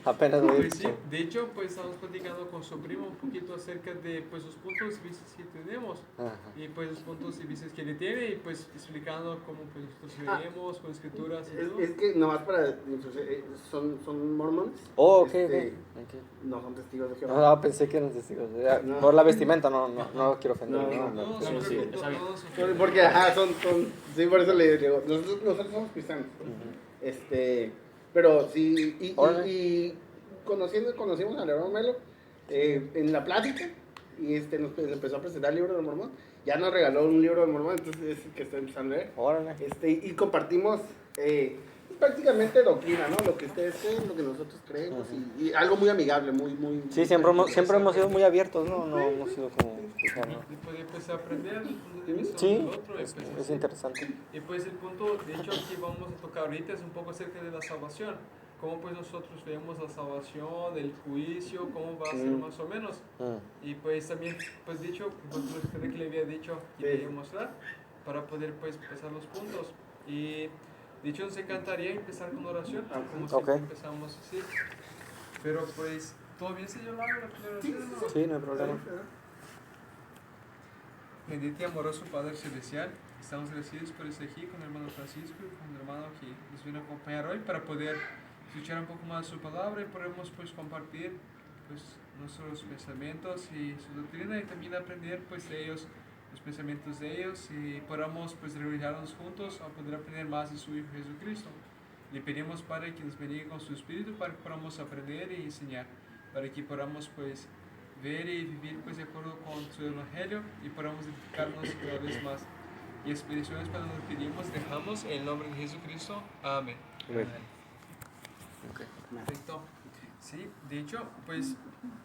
Apenas voy Pues sí, de hecho, pues estamos platicando con su primo un poquito acerca de pues los puntos y vistas que tenemos Ajá. y pues los puntos y vistas que él tiene y pues explicando cómo pues nosotros creemos con escrituras y todo. Es que nomás para... son mormones. Oh, ok, ok. No son testigos de Jehová. No, pensé que eran testigos. No. Por la vestimenta, no quiero ofender. No, sí, no, sí, no, está bien. todos Porque, sí, por eso le digo, nosotros somos cristianos. Pero sí, y conocimos al hermano Melo en la plática, y nos empezó a presentar el libro de Mormón. Ya nos regaló un libro de Mormón, entonces es el que estoy empezando a leer. Órale. Y compartimos prácticamente doctrina, ¿no? Lo que ustedes creen, lo que nosotros creemos, y algo muy amigable, muy... Sí, siempre hemos sido muy abiertos, ¿no? No hemos sido como... Y pues aprender el punto de vista Sí, del otro. Y, pues, es interesante. Y pues el punto, de hecho, que vamos a tocar ahorita es un poco acerca de la salvación. Cómo pues nosotros vemos la salvación, el juicio, cómo va a ser más o menos. Y pues también, pues dicho, lo que le había dicho que quería mostrar para poder pues pasar los puntos. Y de hecho nos encantaría empezar con oración, como siempre empezamos así. Pero pues, ¿todo bien si yo lo hago la primera oración? Sí, no hay problema. Bendito y amoroso Padre Celestial, estamos agradecidos por estar aquí con el hermano Francisco y con el hermano que nos viene a acompañar hoy para poder escuchar un poco más su palabra y podemos pues compartir pues nuestros pensamientos y su doctrina y también aprender pues de ellos, los pensamientos de ellos y podamos pues regocijarnos juntos a poder aprender más de su Hijo Jesucristo. Le pedimos Padre que nos bendiga con su Espíritu para que podamos aprender y enseñar, para que podamos pues ver y vivir pues de acuerdo con su Evangelio y podamos edificarnos cada vez más. Y expediciones para lo que pedimos, dejamos en el nombre de Jesucristo. Amén. Perfecto. Sí, de hecho, pues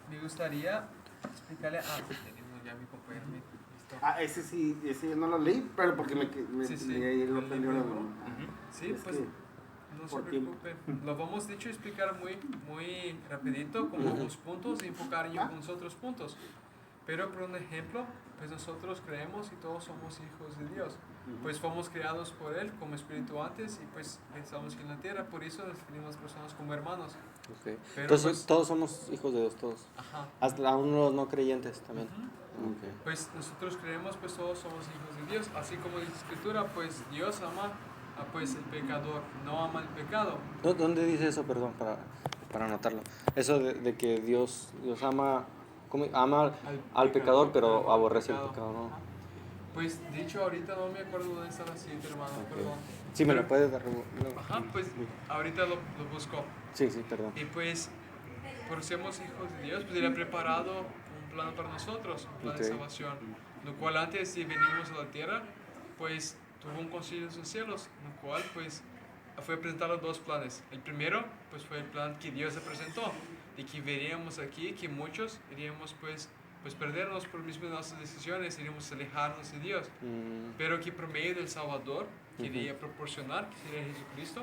me gustaría explicarle tenemos ya mi compañero. ¿Listo? Ese no lo leí, pero porque me leí el otro libro. Sí, pues no se preocupe. Lo vamos de hecho a explicar muy rapidito con unos puntos y enfocar yo con los otros puntos. Pero por un ejemplo, pues nosotros creemos y todos somos hijos de Dios. Pues fuimos creados por Él como espíritu antes y pues estamos en la tierra, por eso nos definimos personas como hermanos. Okay. Pero entonces pues, todos somos hijos de Dios, todos. Ajá. Hasta aún los no creyentes también. Okay. Pues nosotros creemos pues todos somos hijos de Dios, así como dice la Escritura, pues Dios ama a pues el pecador, no ama el pecado. ¿Dónde dice eso, perdón, para anotarlo? Eso de que Dios ama al pecador, pero aborrece el pecado, ¿no? Pues dicho ahorita no me acuerdo dónde está la siguiente, hermano, perdón. Sí, me lo puedes dar. Ajá, pues ahorita lo busco. Sí, perdón. Y pues, por sermos hijos de Dios, pues Él ha preparado un plan para nosotros, un plan de salvación. Lo cual antes de venimos a la tierra, pues tuvo un concilio en los cielos, lo cual pues fue presentado dos planes. El primero, pues fue el plan que Dios se presentó, de que veríamos aquí que muchos iríamos pues perdernos por mismas nuestras decisiones, iríamos a alejarnos de Dios. Pero que por medio del Salvador, que quería proporcionar, que sería Jesucristo,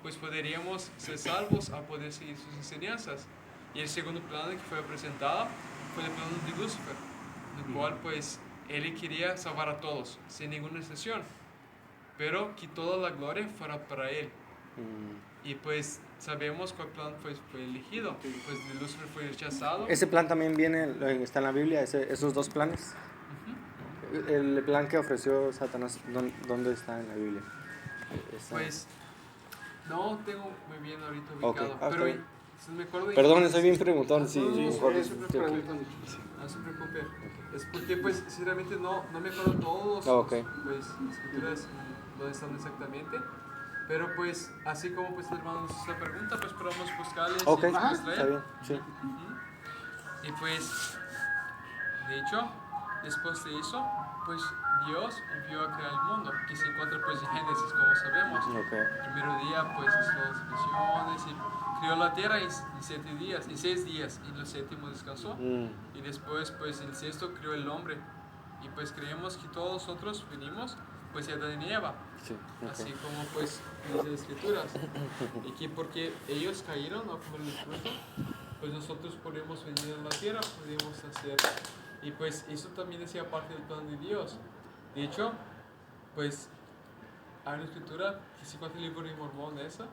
pues podríamos ser salvos a poder seguir sus enseñanzas. Y el segundo plan que fue presentado fue el plan de Lucifer, el cual pues él quería salvar a todos, sin ninguna excepción, pero que toda la gloria fuera para él. Y pues sabemos cuál plan fue elegido, pues de Lucifer fue rechazado. ¿Ese plan también está en la Biblia, esos dos planes? El plan que ofreció Satanás, ¿dónde está en la Biblia? Pues no tengo muy bien ahorita ubicado, pero me acuerdo. Perdón, soy bien preguntón. Sí, mejor no se preocupe. Es porque pues sinceramente no me acuerdo todos pues escrituras dónde están exactamente. Pero pues así como pues el hermano nos hizo la pregunta, pues podemos buscarles y está bien, sí. Y pues de hecho después de eso pues Dios envió a crear el mundo, que se encuentra pues en Génesis, como sabemos. El primer día pues hizo las visiones y creó la tierra en 6 días, y el séptimo descansó. Y después pues el sexto creó el hombre. Y pues creemos que todos nosotros venimos pues de Adán y Eva, así como pues dice las Escrituras. Y que porque ellos cayeron a comer el fruto, pues nosotros podemos venir a la tierra, podemos hacer. Y pues eso también hacía parte del plan de Dios. De hecho, pues hay una escritura que se encuentra en el libro de Mormón esa,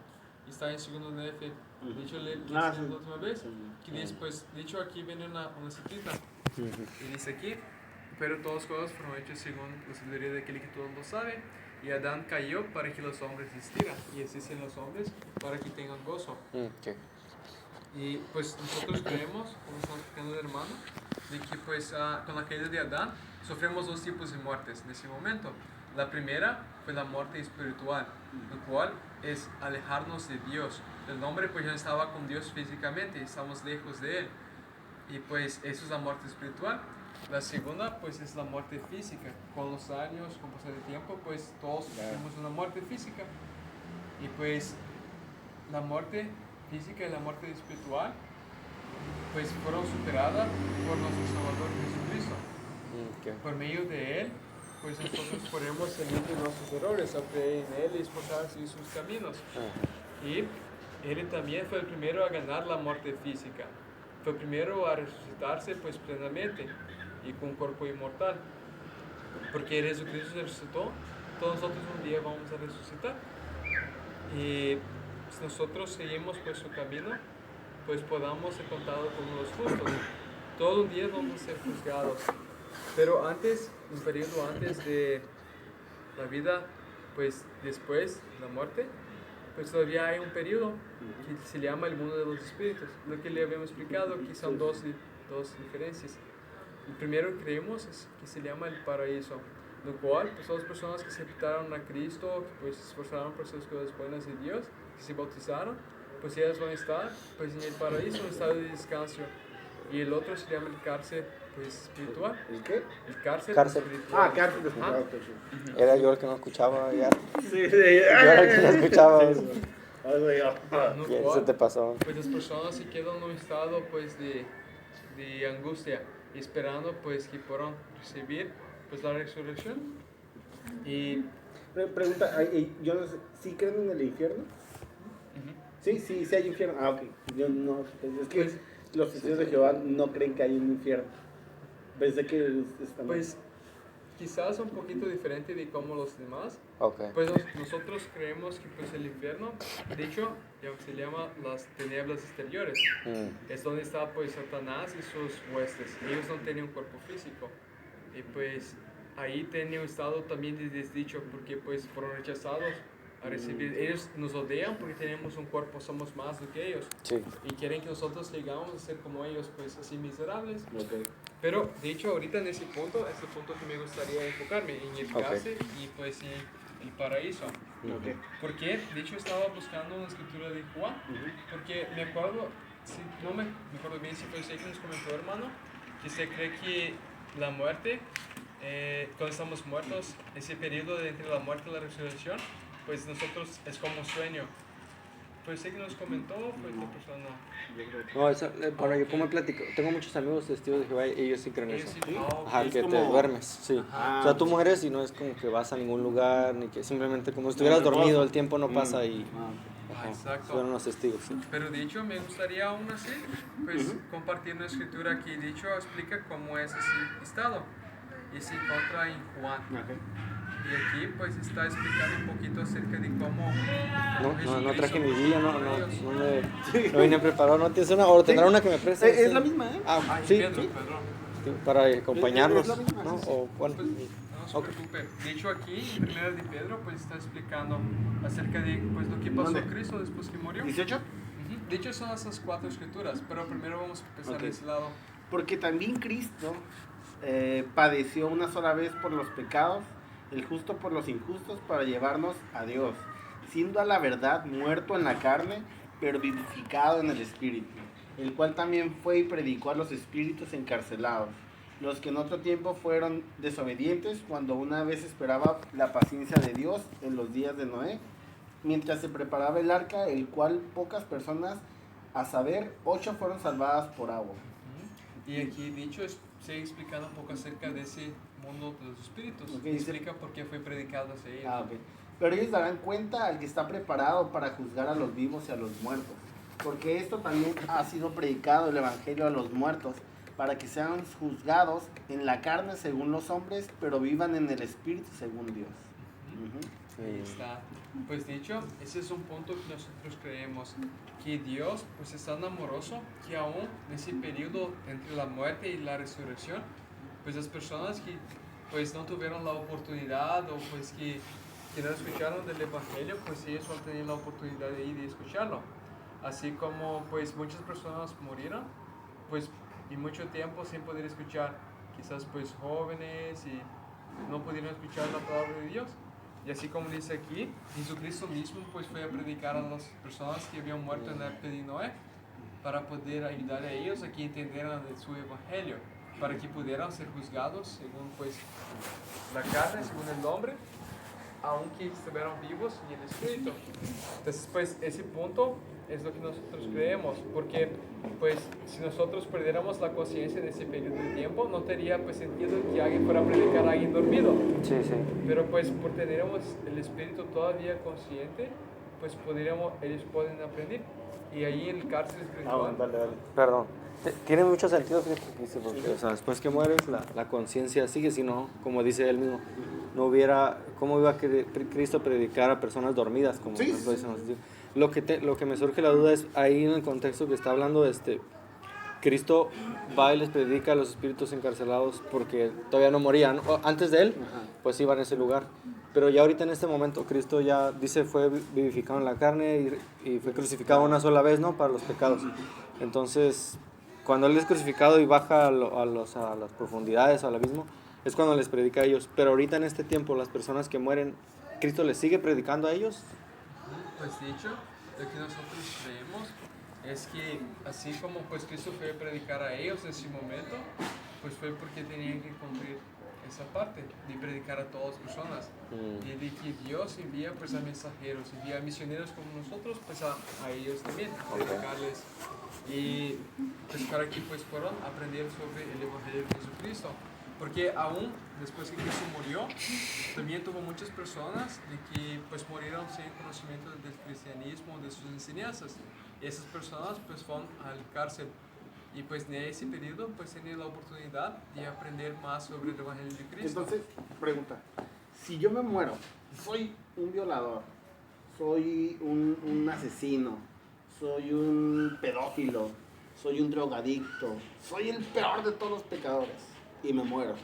y está en segundo DF. De hecho, le sí. la última vez, que dice, pues, de hecho, aquí viene una citita, y dice aquí, pero todas las cosas fueron hechas según la sabiduría de aquel que todo lo sabe, y Adán cayó para que los hombres existieran, y existen los hombres para que tengan gozo. Okay. Y pues nosotros creemos, como estamos explicando el hermano, de que pues con la caída de Adán sufrimos dos tipos de muertes en ese momento. La primera fue la muerte espiritual, lo cual es alejarnos de Dios. El hombre pues ya no estaba con Dios físicamente, estamos lejos de Él. Y pues eso es la muerte espiritual. La segunda pues es la muerte física. Con los años, con pasar el tiempo, pues todos sufrimos una muerte física. Y pues la muerte física y la muerte espiritual pues fueron superadas por nuestro Salvador Jesucristo. Okay. Por medio de Él, pues nosotros podemos salir de nuestros errores, a creer en Él y esforzarse en sus caminos. Y Él también fue el primero a ganar la muerte física. Fue el primero a resucitarse pues plenamente y con un cuerpo inmortal. Porque Jesucristo se resucitó, todos nosotros un día vamos a resucitar. Y si nosotros seguimos pues su camino, pues podamos ser contados como los justos. Todos los días vamos a ser juzgados. Pero antes, un periodo antes de la vida, pues después de la muerte, pues todavía hay un periodo que se llama el mundo de los espíritus. Lo que le habíamos explicado, que son dos diferencias. El primero que creemos es que se llama el paraíso, lo cual pues todas las personas que se aceptaron a Cristo, que pues se esforzaron por hacer las cosas buenas de Dios, que se bautizaron, pues ellas van a estar pues en el paraíso, en estado de descanso. Y el otro se llama el cárcel pues espiritual. ¿El qué? El cárcel Ah, espiritual. cárcel espiritual. Era yo el que no escuchaba ya. Sí, sí. Yo era el que no escuchaba. Eso yo. No, Ya, cual, se te pasó. pues las personas se quedan en un estado pues de angustia, esperando pues que puedan recibir pues la resurrección. Y Pregunta, yo no sé, ¿sí creen en el infierno? Sí, sí, sí hay infierno. Ah, ok. Yo no, es que Pues, los testigos de Jehová no creen que hay un infierno. Pensé que están... pues quizás un poquito diferente de como los demás. Okay. Pues nosotros creemos que pues el infierno, de hecho, se llama las tinieblas exteriores. Es donde está pues Satanás y sus huestes. Ellos no tienen un cuerpo físico. Y pues ahí tienen un estado también de desdicho porque pues fueron rechazados a recibir. Ellos nos odian porque tenemos un cuerpo, somos más do que ellos. Sí. Y quieren que nosotros llegamos a ser como ellos, pues así miserables. Okay. Pero de hecho ahorita en ese punto, es el punto que me gustaría enfocarme, en el cárcel y pues en el paraíso. Okay. Porque de hecho estaba buscando una escritura de Juan, porque me acuerdo, no me acuerdo bien si fue ese que nos comentó hermano, que se cree que la muerte, cuando estamos muertos, ese periodo de entre la muerte y la resurrección, pues nosotros es como un sueño. Pues sé que nos comentó, pues la persona. No, bueno, yo como platico, tengo muchos amigos testigos de Jehová y ellos sí creen eso. Ajá, Es que como- te duermes, sí. Ajá. O sea, tú mueres y no es como que vas a ningún lugar, ni que simplemente como si estuvieras dormido, el tiempo no pasa y... Ajá, Exacto. fueron los testigos, sí. Pero de hecho me gustaría aún así pues compartir una escritura que de hecho explica cómo es ese estado y se encuentra en Juan. Y aquí pues está explicando un poquito acerca de cómo No traje mi Biblia, no Sí. vine preparado, no tienes una, o tendrá una que me preste. Es la misma, ¿eh? Ah, Ay, sí, Pedro, sí, perdón. sí, para acompañarnos, Es la misma, ¿no? sí, sí. O bueno, Pues, no se Ok. preocupe. De hecho aquí en primera de Pedro pues está explicando acerca de pues lo que pasó ¿Dónde? a Cristo después que murió. ¿18? De hecho son esas 4 escrituras, pero primero vamos a empezar Ok. de ese lado. Porque también Cristo padeció una sola vez por los pecados, el justo por los injustos, para llevarnos a Dios, siendo a la verdad muerto en la carne, pero vivificado en el espíritu, el cual también fue y predicó a los espíritus encarcelados, los que en otro tiempo fueron desobedientes, cuando una vez esperaba la paciencia de Dios en los días de Noé, mientras se preparaba el arca, el cual pocas personas, a saber, 8 fueron salvadas por agua. Y aquí, de hecho, sigue explicando un poco acerca de ese mundo de los espíritus. Ok, Y dice- explica por qué fue predicado hacia ellos. Ah, ok. Pero ellos darán cuenta al que está preparado para juzgar a los vivos y a los muertos. Porque esto también ha sido predicado el evangelio a los muertos, para que sean juzgados en la carne según los hombres, pero vivan en el espíritu según Dios. Ahí está. Pues de hecho, ese es un punto que nosotros creemos, que Dios pues es tan amoroso que aún en ese periodo entre la muerte y la resurrección, pues las personas que pues no tuvieron la oportunidad o pues que no escucharon del Evangelio, pues ellos van a tener la oportunidad de ir y escucharlo. Así como pues muchas personas murieron, pues y mucho tiempo sin poder escuchar, quizás pues jóvenes y no pudieron escuchar la palabra de Dios. Y así como dice aquí, Jesucristo mismo pues fue a predicar a las personas que habían muerto en la época de Noé para poder ayudar a ellos a que entendieran de su evangelio, para que pudieran ser juzgados según pues la carne, según el hombre, aunque estuvieran vivos y en el espíritu. Entonces pues ese punto es lo que nosotros creemos, porque pues si nosotros perdiéramos la conciencia en ese periodo de tiempo, no tendría pues sentido que alguien fuera a predicar a alguien dormido. Sí, sí. Pero pues por teneremos el espíritu todavía consciente, pues ellos pueden aprender. Y ahí en el cárcel espiritual. Dale. Perdón. Tiene mucho sentido, fíjate, que dice, porque o sea, después que mueres, la conciencia sigue, si no, como dice él mismo, no hubiera, ¿cómo iba a Cristo predicar a personas dormidas? Como Sí, lo dicen los judíos? Lo que me surge la duda es, ahí en el contexto que está hablando, Cristo va y les predica a los espíritus encarcelados porque todavía no morían. Antes de él, pues iban a ese lugar. Pero ya ahorita en este momento, Cristo ya dice fue vivificado en la carne y fue crucificado una sola vez, ¿no? Para los pecados. Entonces, cuando él es crucificado y baja a las profundidades, al abismo, es cuando les predica a ellos. Pero ahorita en este tiempo, las personas que mueren, ¿Cristo les sigue predicando a ellos? Pues dicho, lo que nosotros creemos es que así como pues Cristo fue a predicar a ellos en ese momento, pues fue porque tenían que cumplir esa parte de predicar a todas las personas y de que Dios envía pues a mensajeros, envía a misioneros como nosotros pues a ellos también, a predicarles y pues para que pues puedan aprender sobre el Evangelio de Jesucristo. Porque aún después que Cristo murió, también tuvo muchas personas de que pues murieron sin conocimiento del cristianismo, de sus enseñanzas. Y esas personas pues van al cárcel. Y pues en ese periodo pues tienen la oportunidad de aprender más sobre el Evangelio de Cristo. Entonces, pregunta, si yo me muero, soy un violador, soy un asesino, soy un pedófilo, soy un drogadicto, soy el peor de todos los pecadores y me muero.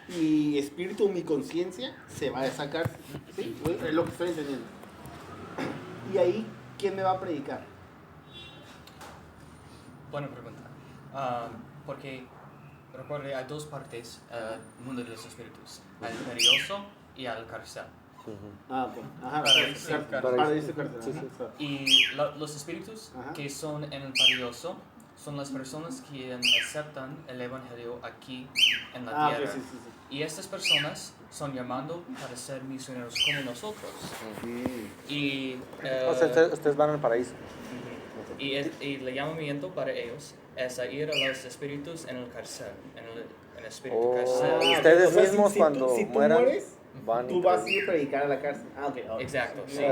Mi espíritu, mi conciencia se va a esa cárcel, ¿sí? Es lo que estoy entendiendo. Y ahí, ¿quién me va a predicar? Buena pregunta. Porque recuerde, hay dos partes del mundo de los espíritus: el paraíso y el cárcel. Ok. Ajá, Paraíso. paraíso, cárcel. Sí, sí. Y los espíritus que son en el paraíso son las personas que aceptan el evangelio aquí en la tierra. Sí. Y estas personas son llamando para ser misioneros como nosotros. Y, O sea, ustedes van al paraíso. y el llamamiento para ellos es a ir a los espíritus en el cárcel, en el espíritu cárcel. Ustedes O sea, mismos cuando si tú mueran, mueres, van tú vas a ir a predicar a la cárcel. Ok. Exacto, sí.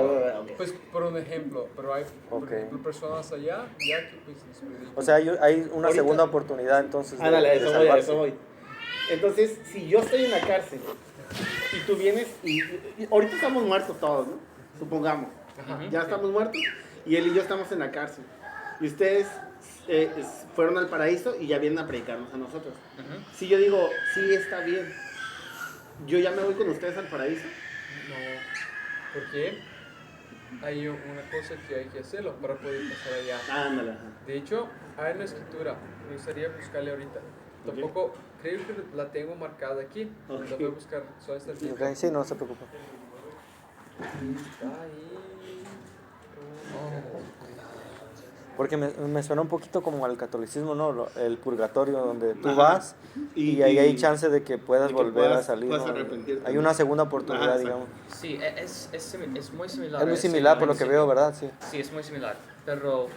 Pues por un ejemplo, pero hay por ejemplo, personas allá ya que pues les predican. O sea, hay una Ahorita- segunda oportunidad entonces Ándale, de eso salvarse. voy. Entonces, si yo estoy en la cárcel y tú vienes y ahorita estamos muertos todos, ¿no? Supongamos. Ya estamos muertos y él y yo estamos en la cárcel. Y ustedes fueron al paraíso y ya vienen a predicarnos a nosotros. Si yo digo, sí, está bien, yo ya me voy con ustedes al paraíso. No, porque hay una cosa que hay que hacerlo para poder pasar allá. Ándale. De hecho, hay una escritura, me gustaría buscarle ahorita. Tampoco, creo que la tengo marcada aquí. La voy a buscar, solo está aquí. Ok, sí, no se preocupe. Está ahí. Porque me suena un poquito como al catolicismo, ¿no? El purgatorio, donde tú vas y ahí hay chance de que puedas de que volver a puedas- salir. puedas ¿no? arrepentirte. Hay una segunda oportunidad, Ajá, digamos. Sí, es muy similar. Es muy similar por lo que veo, ¿verdad? Sí. Sí, es muy similar. Pero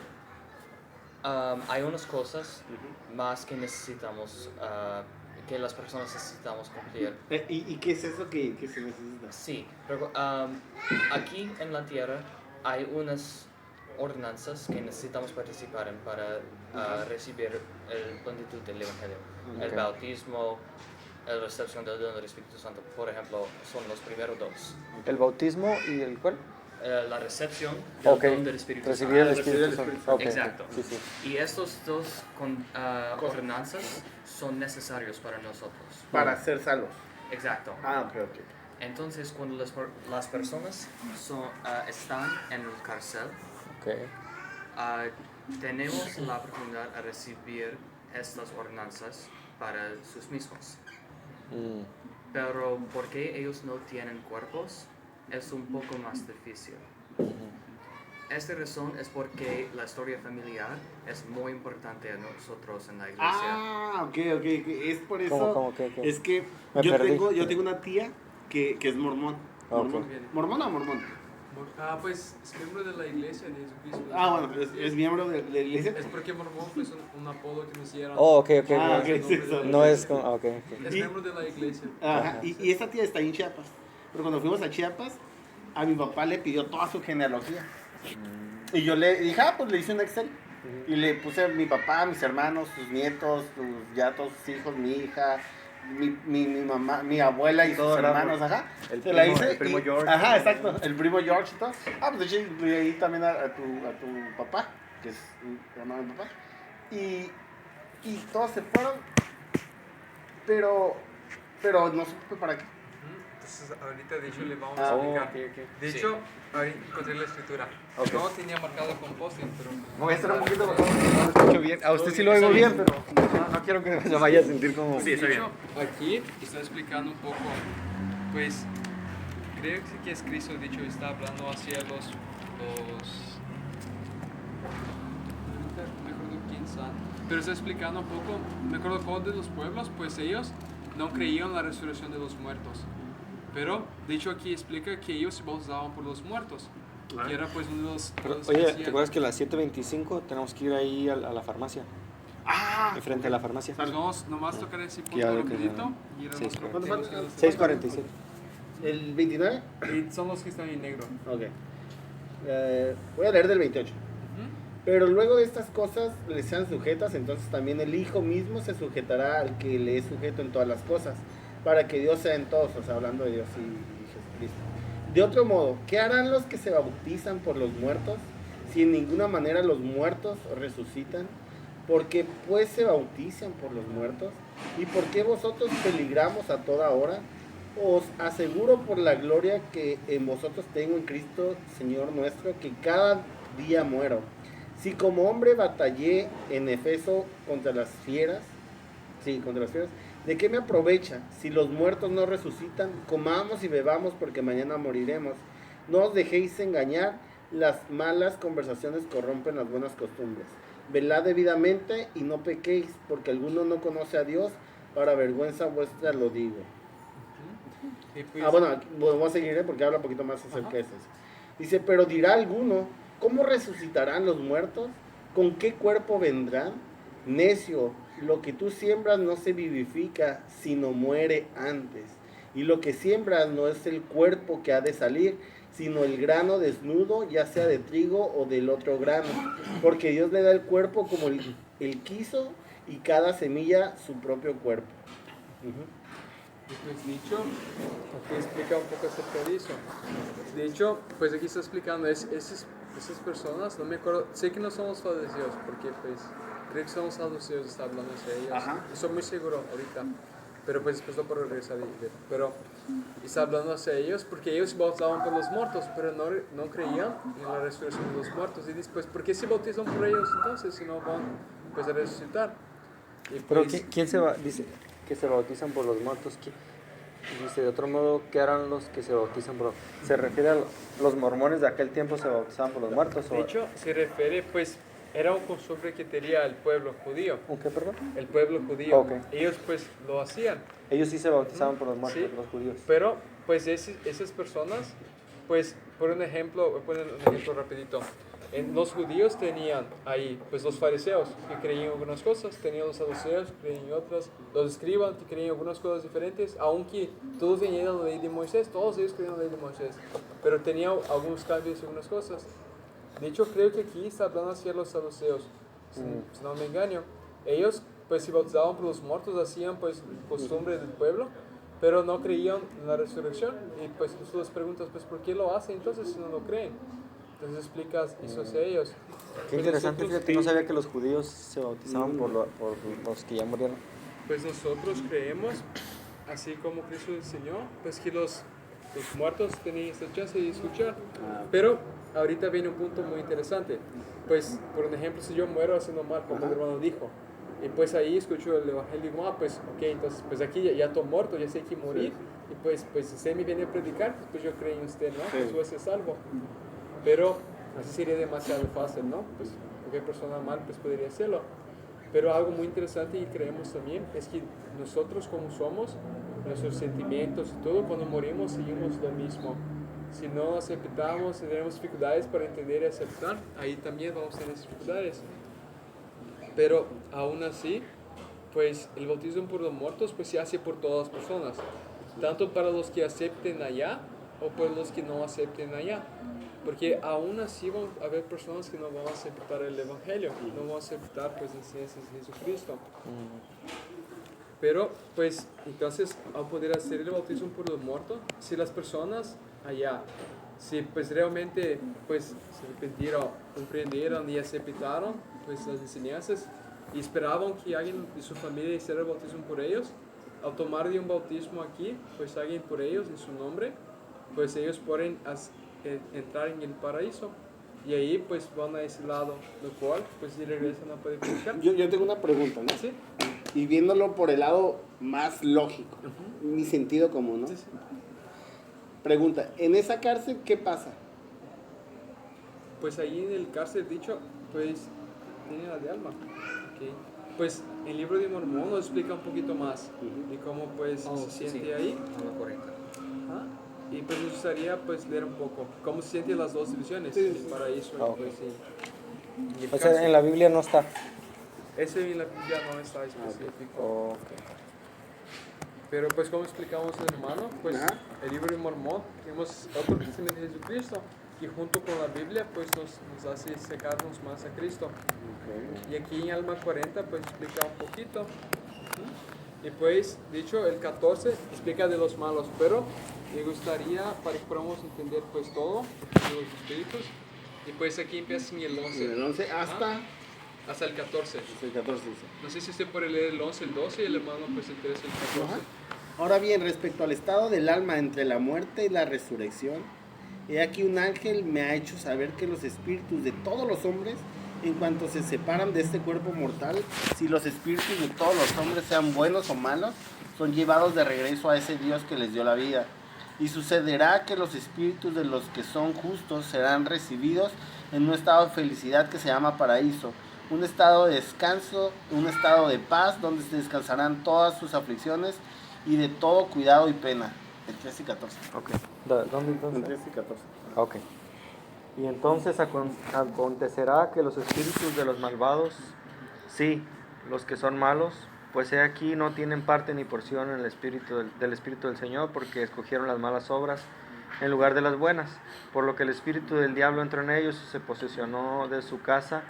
hay unas cosas más que necesitamos, que las personas necesitamos cumplir. ¿Y qué es eso que se necesita? Sí, pero, aquí en la tierra hay unas ordenanzas que necesitamos participar en para recibir el plenitud del evangelio. El Ok. bautismo, la recepción del don del Espíritu Santo, por ejemplo, son los primeros dos. ¿El bautismo y el cuál? La recepción del Ok, don del Espíritu recibir el Santo. Espíritu Santo. Ok, Exacto. sí, sí. Y estos dos ordenanzas son necesarios para nosotros. Para ser salvos. Exacto. Ok, ok. Entonces, cuando las personas están en el cárcel, Okay. tenemos la oportunidad de recibir estas ordenanzas para sus mismos. Mm. Pero porque ellos no tienen cuerpos, es un poco más difícil. Esta razón es porque la historia familiar es muy importante a nosotros en la iglesia. Ok. Es por eso. ¿Cómo, qué? Es que Me yo perdí. tengo una tía que es mormón. Ok. ¿Mormón o mormón? Pues es miembro de la iglesia de Jesucristo. Bueno, es miembro de la iglesia. Es porque mormón pues un apodo que nos dieron. Oh, ok. Sí, No es como... Ok. Es miembro de la iglesia. Ajá, y esta tía está ahí en Chiapas. Pero cuando fuimos a Chiapas, a mi papá le pidió toda su genealogía. Y yo le dije, pues le hice un Excel. Y le puse a mi papá, mis hermanos, sus nietos, ya todos sus hijos, mi hija, mi mamá, mi abuela y Todo sus era hermanos, ajá. el Se la primo- hice el primo y- George. Ajá, exacto, el primo George y todo. Pues de hecho incluí ahí también a tu papá, que es el hermano de mi papá. Y todos se fueron, pero no supe para qué. Entonces ahorita de hecho le vamos Ah, a Oh, explicar. ok. De hecho, ahorita encontré la escritura. Ok. No tenía marcado con post-it, pero... Voy a estar un poquito bajado porque no lo escucho bien. A usted sí lo oigo bien, pero no quiero que se vaya a sentir como... De hecho, aquí está explicando un poco, pues, creo que es Cristo, de hecho, está hablando hacia los ahorita no me acuerdo quién son, pero está explicando un poco, me acuerdo cómo de los pueblos, pues ellos no creían en la resurrección de los muertos, pero, de hecho, aquí explica que ellos se bautizaban por los muertos, que era pues uno de los... Pero, los oye, que ¿te acuerdas que a las 7:25 tenemos que ir ahí a la farmacia? Enfrente de la farmacia. Pues vamos nomás tocar ese Que ya punto lo que rapidito llaman. y era Sí, nuestro- ¿cuánto tenemos falta? que- 6:46. ¿El 29? Y son los que están en negro. Ok. Voy a leer del 28. Pero luego de estas cosas le sean sujetas, entonces también el Hijo mismo se sujetará al que le es sujeto en todas las cosas, para que Dios sea en todos, o sea, hablando de Dios y Jesucristo. De otro modo, ¿qué harán los que se bautizan por los muertos, si en ninguna manera los muertos resucitan? Porque pues se bautizan por los muertos, ¿y por qué vosotros peligramos a toda hora? Os aseguro por la gloria que en vosotros tengo en Cristo, Señor nuestro, que cada día muero. Si como hombre batallé en Efeso contra las fieras, ¿de qué me aprovecha? Si los muertos no resucitan, comamos y bebamos porque mañana moriremos. No os dejéis engañar, las malas conversaciones corrompen las buenas costumbres. Velad debidamente y no pequéis, porque alguno no conoce a Dios, para vergüenza vuestra lo digo. Y pues, Voy a seguir porque habla un poquito más acerca de eso. Dice, pero dirá alguno, ¿cómo resucitarán los muertos? ¿Con qué cuerpo vendrán? Necio, lo que tú siembras no se vivifica, sino muere antes. Y lo que siembras no es el cuerpo que ha de salir, sino el grano desnudo, ya sea de trigo o del otro grano. Porque Dios le da el cuerpo como él quiso, y cada semilla su propio cuerpo. y pues dicho, aquí explica un poco acerca de eso. De hecho, pues aquí está explicando, esas personas, no me acuerdo, sé que no somos saduceos, porque pues creo que somos saduceos, está hablando de ellos. Ajá. Estoy muy seguro ahorita, pero pues después lo puedo regresar y ver. Pero está hablando hacia ellos, porque ellos se bautizaban por los muertos, pero no creían en la resurrección de los muertos. Y después, ¿por qué se bautizan por ellos entonces si no van pues a resucitar? Y Pero pues, ¿quién se va? Dice que se bautizan por los muertos. Dice de otro modo, ¿qué harán los que se bautizan por los... ¿Se refiere a los mormones de aquel tiempo se bautizaban por los muertos? de hecho, se refiere, pues, era un costumbre que tenía el pueblo judío. ¿Un qué, perdón? El pueblo judío. Ok. Ellos, pues, lo hacían. Ellos sí se bautizaban por los muertos, Sí. los judíos. Pero, pues, esas personas, pues, por un ejemplo, voy a poner un ejemplo rapidito. Los judíos tenían ahí, pues, los fariseos que creían en algunas cosas, tenían los saduceos que creían en otras, los escribas que creían en algunas cosas diferentes, aunque todos venían de la ley de Moisés, todos ellos creían en la ley de Moisés, pero tenían algunos cambios en algunas cosas. De hecho, creo que aquí está hablando hacia los saduceos, si no me engaño. Ellos pues se bautizaban por los muertos, hacían pues costumbre del pueblo, pero no creían en la resurrección. Y pues tú les preguntas, pues ¿por qué lo hacen entonces si no lo creen? Entonces explicas eso hacia ellos. Qué interesante, fíjate, no sabía que los judíos se bautizaban por los que ya murieron. Pues nosotros creemos, así como Cristo enseñó, pues que los muertos tenían esta chance de escuchar. Pero ahorita viene un punto muy interesante. Pues, por ejemplo, si yo muero haciendo mal, como el hermano dijo, y pues ahí escucho el evangelio y digo, pues ok, entonces pues aquí ya estoy muerto, ya sé que morir, y pues si usted me viene a predicar, pues yo creo en usted, ¿no? Pues voy a ser salvo. Pero así sería demasiado fácil, ¿no? Pues cualquier persona mal pues podría hacerlo. Pero algo muy interesante y creemos también es que nosotros como somos, nuestros sentimientos y todo, cuando morimos seguimos lo mismo. Si no aceptamos, tendremos dificultades para entender y aceptar, ahí también vamos a tener dificultades. Pero aún así, pues el bautismo por los muertos pues se hace por todas las personas, tanto para los que acepten allá o por los que no acepten allá. Porque aún así van a haber personas que no van a aceptar el evangelio, no van a aceptar pues enseñanzas de Jesucristo. Pero pues entonces al poder hacer el bautismo por los muertos, si las personas allá, si pues realmente pues se arrepintieron, comprendieron y aceptaron pues las enseñanzas y esperaban que alguien de su familia hiciera el bautismo por ellos, al tomar de un bautismo aquí, pues alguien por ellos en su nombre, pues ellos pueden entrar en el paraíso. Y ahí pues van a ese lado, lo cual pues si regresan a poder predicar. Yo tengo una pregunta, ¿no? ¿Sí? Y viéndolo por el lado más lógico, mi sentido común, ¿no? Sí. Pregunta, ¿en esa cárcel qué pasa? Pues ahí en el cárcel dicho, pues tiene la de alma. Okay. Pues el libro de Mormón nos explica un poquito más de cómo pues se siente ahí. Alma 40. ¿Ah? Y pues me gustaría pues leer un poco cómo se sienten las dos divisiones, el paraíso y pues y el O sea, en la Biblia no está. ese en la Biblia no está específico. Pero pues como explicamos el hermano, pues el libro de Mormón, tenemos otro testimonio de Jesucristo y junto con la Biblia pues nos hace acercarnos más a Cristo. Y aquí en Alma 40 pues explica un poquito. Y pues, dicho, el 14 explica de los malos, pero me gustaría para que podamos entender pues todo de los espíritus. Y pues aquí empieza en el 11. Del 11 hasta... Hasta el 14. Hasta el 14 dice. No sé si usted puede leer el 11, el 12 y el hermano pues el 13 y el 14. Ahora bien, respecto al estado del alma entre la muerte y la resurrección, he aquí un ángel me ha hecho saber que los espíritus de todos los hombres, en cuanto se separan de este cuerpo mortal, si los espíritus de todos los hombres, sean buenos o malos, son llevados de regreso a ese Dios que les dio la vida. Y sucederá que los espíritus de los que son justos serán recibidos en un estado de felicidad que se llama paraíso, un estado de descanso, un estado de paz, donde se descansarán todas sus aflicciones y de todo cuidado y pena. El 13 y 14. Ok. ¿Dónde entonces? El 13 y 14. Ok. Y entonces acontecerá que los espíritus de los malvados, sí, los que son malos, pues he aquí no tienen parte ni porción en el espíritu del Espíritu del Señor, porque escogieron las malas obras en lugar de las buenas, por lo que el espíritu del diablo entró en ellos y se posesionó de su casa.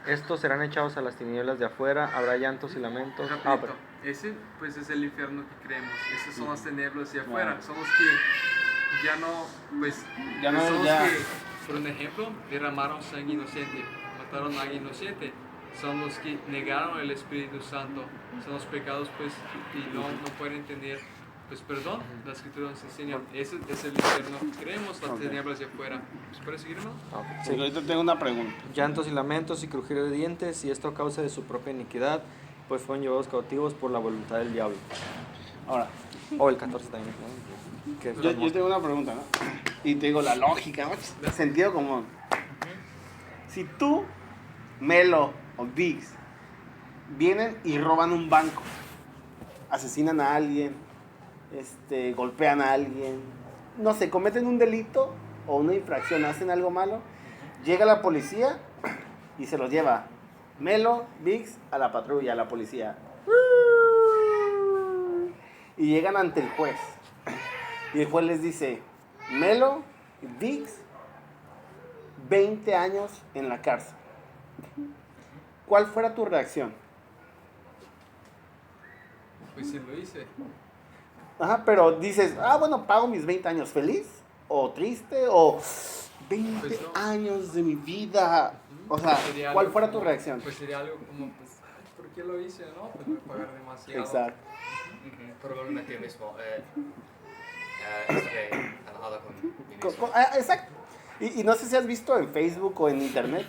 Estos serán echados a las tinieblas de afuera, habrá llantos y lamentos. Repito, ese pues es el infierno que creemos, esas son las tinieblas de afuera, son los que ya no, pues, son los que, por un ejemplo, derramaron sangre inocente, mataron a alguien inocente, son los que negaron el Espíritu Santo, son los pecados pues y no pueden entender pues perdón, la escritura nos enseña, ese es el infierno que creemos, las tinieblas de afuera. ¿Puedes seguirme? Sí, ahorita tengo una pregunta. Llantos y lamentos y crujir de dientes, y esto a causa de su propia iniquidad, pues fueron llevados cautivos por la voluntad del diablo. Ahora, O el 14 también, ¿no? Que yo tengo una pregunta, ¿no? Y te digo la lógica, ¿no? Sentido común. Si tú, Melo o Diggs vienen y roban un banco, asesinan a alguien, golpean a alguien, no sé, cometen un delito o una infracción, hacen algo malo, llega la policía y se los lleva Melo, Diggs a la patrulla, a la policía. Y llegan ante el juez. Y el juez les dice, Melo, Diggs, 20 años en la cárcel. ¿Cuál fuera tu reacción? Pues sí lo hice. Ajá, pero dices, bueno, pago mis 20 años feliz o triste o 20 Pues no. años de mi vida. O sea, Sería ¿cuál algo fuera tu como- reacción? Pues sería algo como, pues, ay, ¿por qué lo hice? No, pues me voy a pagar demasiado. Exacto. Probablemente yo mismo estaré enojado con mi mismo. Exacto. Y no sé si has visto en Facebook o en internet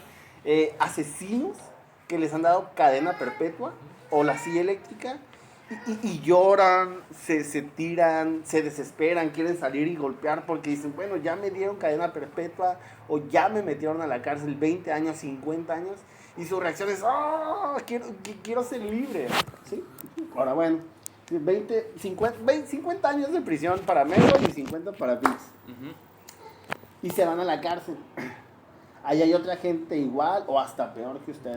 asesinos que les han dado cadena perpetua o la silla eléctrica y lloran, se tiran, se desesperan, quieren salir y golpear porque dicen, bueno, ya me dieron cadena perpetua o ya me metieron a la cárcel 20 años, 50 años y su reacción es, quiero ser libre. ¿Sí? Ahora bueno, 50 años de prisión para Melo y 50 para Vix. Y se van a la cárcel. Ahí hay otra gente igual o hasta peor que ustedes.